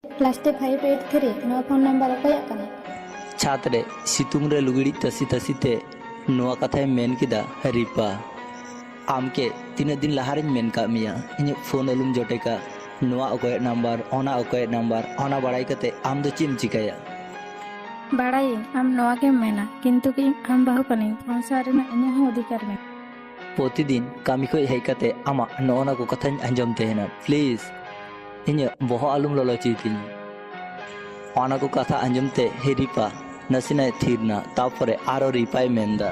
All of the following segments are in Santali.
लास्ट 583 नवा फोन नंबर अकोयाक कने छात रे सितुंग रे लुगड़ी तसी तसी ते नोआ कथाय मेन किदा रिपा आमके तीन दिन लहारिन मेन का मिया इन फोन अलुम जोटेका नोआ अकोय नंबर ओना बड़ाई कते आम दो चिम चिकाया बाड़ाई आम नवा के मेना किंतु कि आम बाहु कने फोन सारेना इने हो अधिकार में प्रतिदिन कामी को हेय कते आमा नोना को कथाñ अंजम तेहना प्लीज इन बहो आलुम लोलो चीतिन ओना को कथा अंजम ते हे रिपा नसिना थीरना तापरे आरो रिपाय मेंदा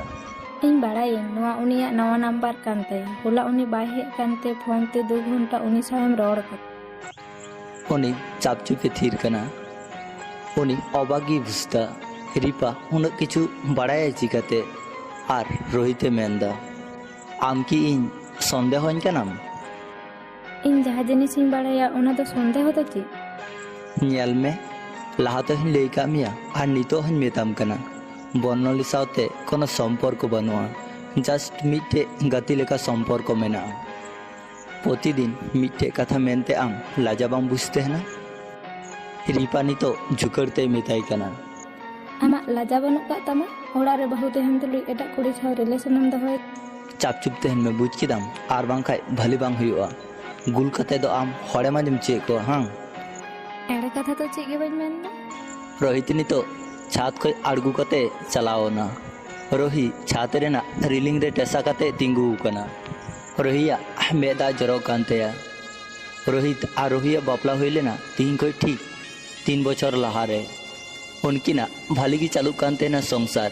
इन बाड़ाई नवा उनिया नवा नंबर कानते होला उनी बाय हे कानते फोन ते 2 घंटा उनी सायम रोड कर उनी चापचुपे थीर कना उनी अबागी बुझता रिपा उन किछु बड़ाय चिकाते आर रोहिते मेंदा आम की इन संदेह हन कनाम इन जहाँ जिनिस इन बाड़ाया उना तो संदेह होता ची ᱧᱮᱞ ᱢᱮ ᱞᱟᱦᱟ ᱛᱮᱦᱚᱧ ᱞᱟᱹᱭ ᱠᱟᱜ ᱢᱮᱭᱟ ᱟᱨ ᱱᱤᱛᱚᱜ ᱦᱚᱧ ᱢᱮᱛᱟᱢ ᱠᱟᱱᱟ ᱵᱚᱨᱱᱚᱞᱤ ᱥᱟᱶᱛᱮ ᱠᱳᱱᱳ ᱥᱚᱢᱯᱚᱨᱠᱚ ᱵᱟᱹᱱᱩᱜᱼᱟ ᱡᱟᱥᱴ ᱢᱤᱫᱴᱮᱡ ᱜᱟᱛᱮ ᱞᱮᱠᱟ ᱥᱚᱢᱯᱚᱨᱠᱚ ᱢᱮᱱᱟᱜᱼᱟ ᱯᱨᱚᱛᱤᱫᱤᱱ ᱢᱤᱫᱴᱮᱡ ᱠᱟᱛᱷᱟ ᱢᱮᱱᱛᱮ ᱟᱢ ᱞᱟᱡᱟ ᱵᱟᱢ ᱵᱩᱡᱽ ᱛᱟᱦᱮᱱᱟ ᱨᱤᱯᱟ ᱱᱤᱛᱚᱜ ᱡᱷᱩᱠᱟᱹᱲ ᱛᱮᱭ ᱢᱮᱛᱟᱭ ᱠᱟᱱᱟ आमा लाजा बनुक का तमा ओड़ा रे बहु तेहन तुलुई एटा कुड़ी साव रिलेशनम दहोय ᱪᱟᱯᱪᱩᱯ ᱛᱟᱦᱮᱱ ᱢᱮ ᱵᱩᱡᱽ ᱠᱮᱫᱟᱢ ᱟᱨ ᱵᱟᱝᱠᱷᱟᱡ ᱵᱷᱟᱞᱤ ᱵᱟᱝ ᱦᱩᱭᱩᱜᱼᱟ ᱜᱩᱞ ᱠᱟᱛᱮ ᱫᱚ ᱟᱢ ᱦᱚᱲᱮᱢ ᱟᱸᱡᱚᱢ ᱪᱮᱫ ᱠᱚᱣᱟ ᱦᱟᱝ एड़े कथा तो चेक बन मेनदा रोहित नितो छात खय आड़गू कते चलावना रोही छात रेना रिलिंग रे टेसा कते तिंगू कना रोहिया मेदा जरो कांतेया रोहित आ रोहिया बापला हुई लेना तीन खय ठीक 3 बछर लहारे उनकिना भाली की चालू कांते ना संसार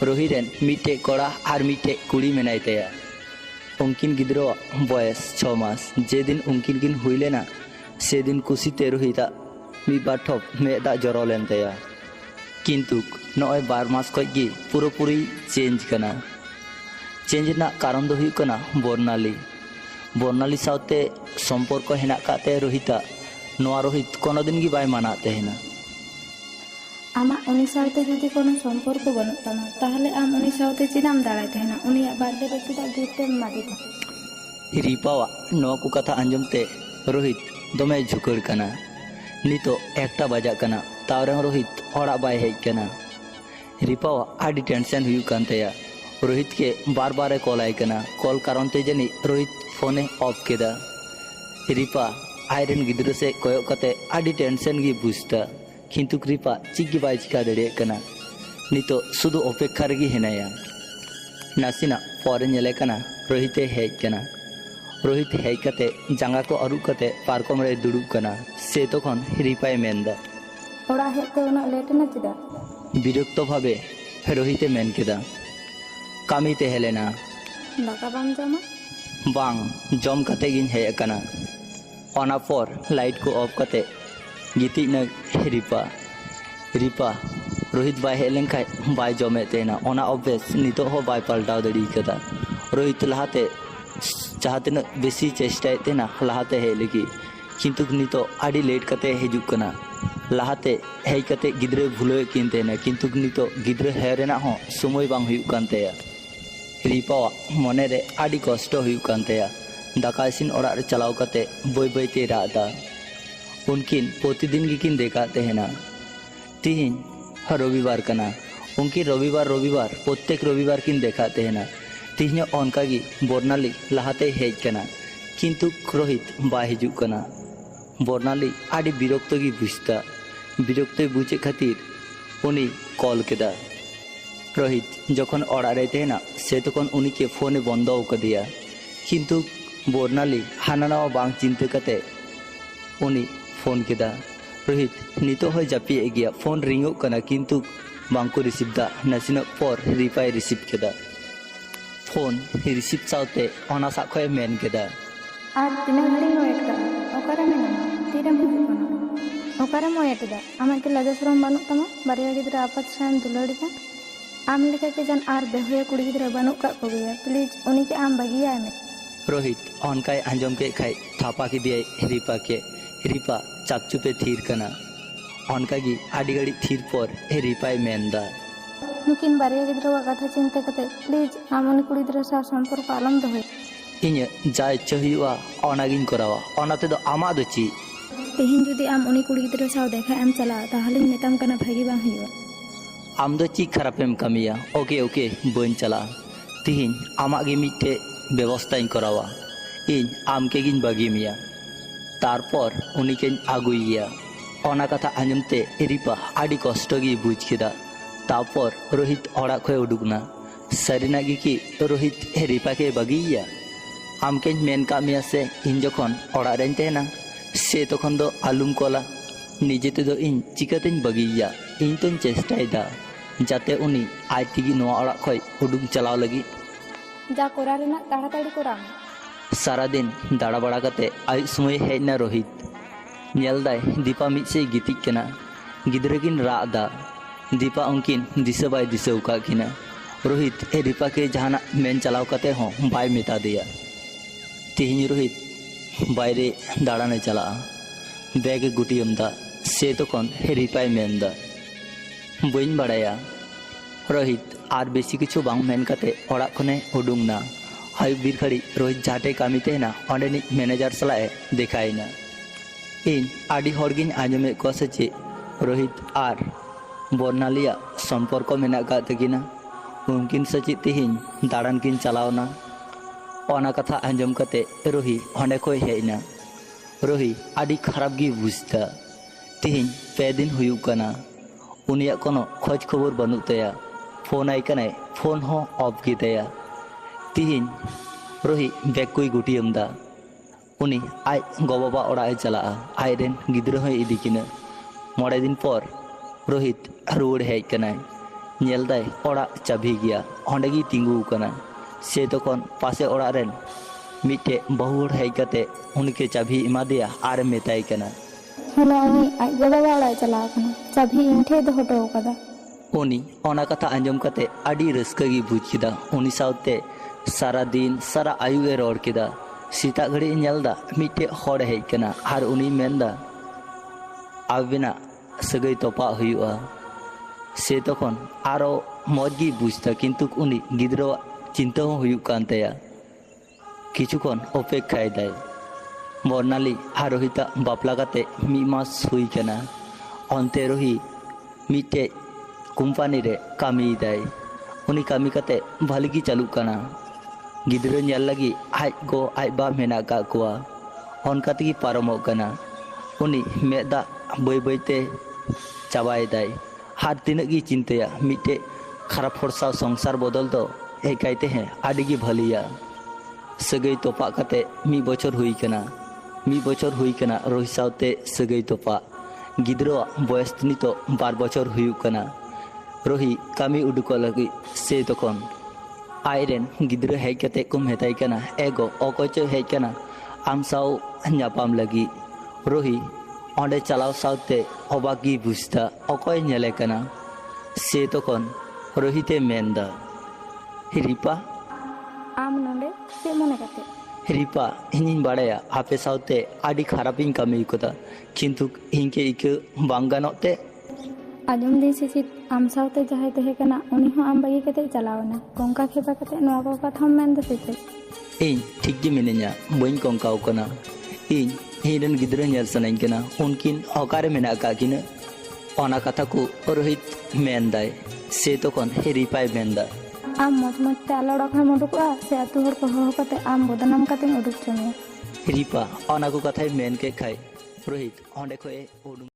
रोही रेन मिटे कोड़ा आर मिटे कुड़ी मेनाय तेया उनकिन गिद्रो बयस 6 मास जे दिन उनकिन किन हुई लेना से दिन कुसी ते रोहिता मी बाठप मेदा जरो लेन तेया किंतु नय 12 मास खय गी पूरी चेंज कना चेंज ना कारण दो हुई कना बर्नाली सावते संपर्क हेना काते रोहिता नोआ रोहित कोनो दिन गी बाय माना तेहना आमा उनी सावते जुदी कोनो संपर्क बनुक तमा ताहले आम उनी सावते चिदाम दाड़ाय तेहना उनिया बर्थडे रे चिदा गिफ्ट मादी था रिपावा नोआ को कथा अंजमते रोहित दमे झुकड़ कना नितो एकटा बजा कना तावरे रोहित ओड़ा बाय हेज कना रिपावा आडी टेंशन हुई कानतेया रोहित के बार बार कॉल आय कना कॉल कारण ते जनी Rohit phone of केदा Ripa iron गिद्रो से कोयो कते आडी टेंशन गी बुझता किंतु रिपा चिगी बाय चिका दड़े कना नितो सुदु अपेक्षा रेगी हेनाया नासिना परे नेले कना रोहिते हेज कना रोहित हेज कते जांगा को अरु कते पार्कम रे दुड़ुब कना से तखन रिपाय मेंदा ओड़ा हेते उना लेट ना चिदा विरक्त भावे रोहिते मेन केदा कामी ते हेलेना दाका बाम जमा बांग जम कते गिन हे कना ओना पर लाइट को ऑफ कते गिति न रिपा रोहित बाय हेलेन खाय बाय जमे तेना ओना ऑब्वियस नितो हो बाय पलटाव दड़ी कदा रोहित लहाते चाहते न बेसी चेष्टा तेना लहाते हे लगी किंतु नितो आडी लेट कते हेजुक कना लहाते हेज कते गिद्रे भूलो किन तेना किंतु नितो गिद्रे हे रेना हो समय बांग हुयु कानतेया रिपा मने रे आडी कष्ट हुयु कानतेया दाका इसिन ओड़ा रे चलाव कते बय बय ते रादा उनकिन प्रतिदिन गिकिन देखा तेहना तीन रविवार कना उनकी रविवार प्रत्येक रविवार किन देखा तेहना तीन उनका गी बर्नाली लहाते हेज कना किंतु रोहित बाय हिजुक कना बर्नाली आडी विरक्त गी बुझता विरक्त बुझे खातिर उनी कॉल केदा रोहित जखन ओड़ा रे तेहना से तखन उनी के फोने बंद कदिया किंतु बर्नाली हाना नवा बांग चिंता कते उनी फोन केदा रोहित नितो हो जापी गया फोन रिंगो कना किंतु बांको रिसीव दा नसिना पर रिपाय रिसीव केदा फोन रिसीव सावते ओना साखय मेन केदा आर तिना घड़ी वेट का ओकारे मेना तीरे मुझे कोना ओकारे मोयट दा आमा के लजसरम बानुक तमा बारिया गिदरा आपत साम दुलड़ी का आम लेका के जन आर बेहुया कुड़ी गिदरा बानुक का कोगया प्लीज उनी के आम बगिया में रोहित ओनकाय आंजम के खाय थापा के दिए रिपा चापचुपे थीर कना ओनका गी आडी गड़ी थीर पर रिपाय मेंदा मुकिन बारिया गिदरा कथा चिंता कते प्लीज आम उनी कुड़ी गिदरा सा संपर्क आलम दहोय इन जा इच्छा हुआ ओनागिन करावा ओनाते दो आमा दो ची तेहन जुदी आम उनी कुड़ी गिद्रा साव देखा एम चला ताहले मेताम कना भागी बांग हुआ आम दो ची खरापेम कमिया ओके ओके बन चला तिहिन आमाग गे मिट्टे व्यवस्थाई करावा इन आम के गिन बागी मिया तारपर उनी के आगुइया ओना कथा आंजमते रिपा आड़ी कष्ट गी बुझ केदा तारपर रोहित ओड़ा खय उडुकना सारिना गी कि रोहित रिपा के बागिया आम के मेन का मिया से इन जखन ओड़ा रेन तेना से तखन दो आलुम कोला निजे ते दो इन चिकातेन बागिया इन तोन चेष्टायदा जाते उनी आज तिगी नोआ ओड़ा खय उडुक चलाव लगी जा कोरा रेना ताड़ाताड़ी कोरा सारा दिन दाड़ा बड़ा कते आयु समय हेजना रोहित नेलदाय दीपा मिसे गितिक केना गिद्रा किन रादा दीपा उनकिन दिशा बाय दिशा उका किना रोहित ए दीपा के जहाना मेन चलाव कते हो बाय मेता दिया तिहिन रोहित बायरे दाड़ाने चला बैग गुटियम दा से तखन रिपाय मेनदा बइन बड़ाया रोहित आर बेसी किछु बांग मेन कते ओड़ा खने उडुंगना आयु बीर खड़ी रोहित जाटे कामी तेना ऑंडेनिक मैनेजर सलाए देखाइना इन आडी हॉर्गिन आंजमे को सचे रोहित आर बर्नालिया संपर्क मेना का तकिना उनकिन सचे तिहिन दाड़ान किन चलावना ओना कथा आंजम कते रोहि ओंडे खय हेना रोहि आडी खराब गी बुझता तिहिन पे दिन हुयुक कना उनिया कोनो खोज खबर बनुक तया फोन आई कने फोन हो ऑफ की तया तिहिन रोहि बैग कोई गुटियम दा उनी आय गोबाबा ओड़ा चला आय रेन गिद्रा हय इदी किना मोड़े दिन पर रोहित रुड़ हेज कनाय नेलदाय ओड़ा चाबी गया ओंडेगी तिंगू कना से तखन पासे ओड़ा रेन मिट्टे बहुड़ हेज कते उनके चाबी इमा दिया आर मेताय कना हेलो उनी आय गोबाबा ओड़ा चला कना चाबी इन ठे दो हटो कदा उनी ओना कथा आंजम कते आडी रस्का गी बुझ किदा उनी साउते सारा दिन सारा आयुगे रोड किदा सीता घड़ी नेलदा मिट्टे हड़ हेज कना आर उनी मेनदा आबिना सगै तोपा हुआ से तखन आरो मौज गी बुझता किंतु उनी गिद्रा चिंता हो हुयुक कान तया किछुखन अपेक्षाय दाय बर्नाली आर रोहिता बापला कते मी मास हुई कना अन्ते रोहि मिट्टे कोम्पानी रे कामी दाय उनी कामी कते भाली गी चालू कना गिद्रा नेल लगी आज गो आज बा मेना का कोआ ओनका तेगी पारमोग कना उनी मेदा बय बयते चाबाय दाय हार तिनक गी चिंताया मिट्टे खराब हरसा संसार बदल दो एकायते हैं आडी गी भलिया सगै तोपा कते मी बछर हुई कना रोहि सावते सगै तोपा गिद्रा बयस नितो 12 बछर हुयुक कना रोहि कामी उडुक लगी से तखन आयरेन गिद्रा हेज कते को मेताय कना एगो अकयचो हेज कना आम साव न्यापाम लगी रोहि ओंडे चलाव सावते अबाक गी बुझता अकय नेले कना से तखन रोहिते मेनदा रिपा आम नोंडे से मने कते रिपा इनिन बाड़ाया आपे सावते आडी खरापिन कामी कोदा किंतु इनके इके बांग गानोते आजम दिन से चित आम सावते जहाय तहे कना उनी हो आम बागी कते चलावना कोंका खेबा कते नोआ को कथा मेन दे से इन ठीक गे मिने냐 बइन कोंकाव कना इन हिरन गिद्रा नेल सनाइन कना उनकिन अकारे मेना का किना ओना कथा को रोहित मेनदाय से तखन रिपाय मेनदा आम मत मत ते आलो डखा मडुकआ से आतु हर को हो कते आम बदनाम कते उडुक चमे रिपा ओना को कथाय मेन के खाय रोहित ओंडे खय उडुक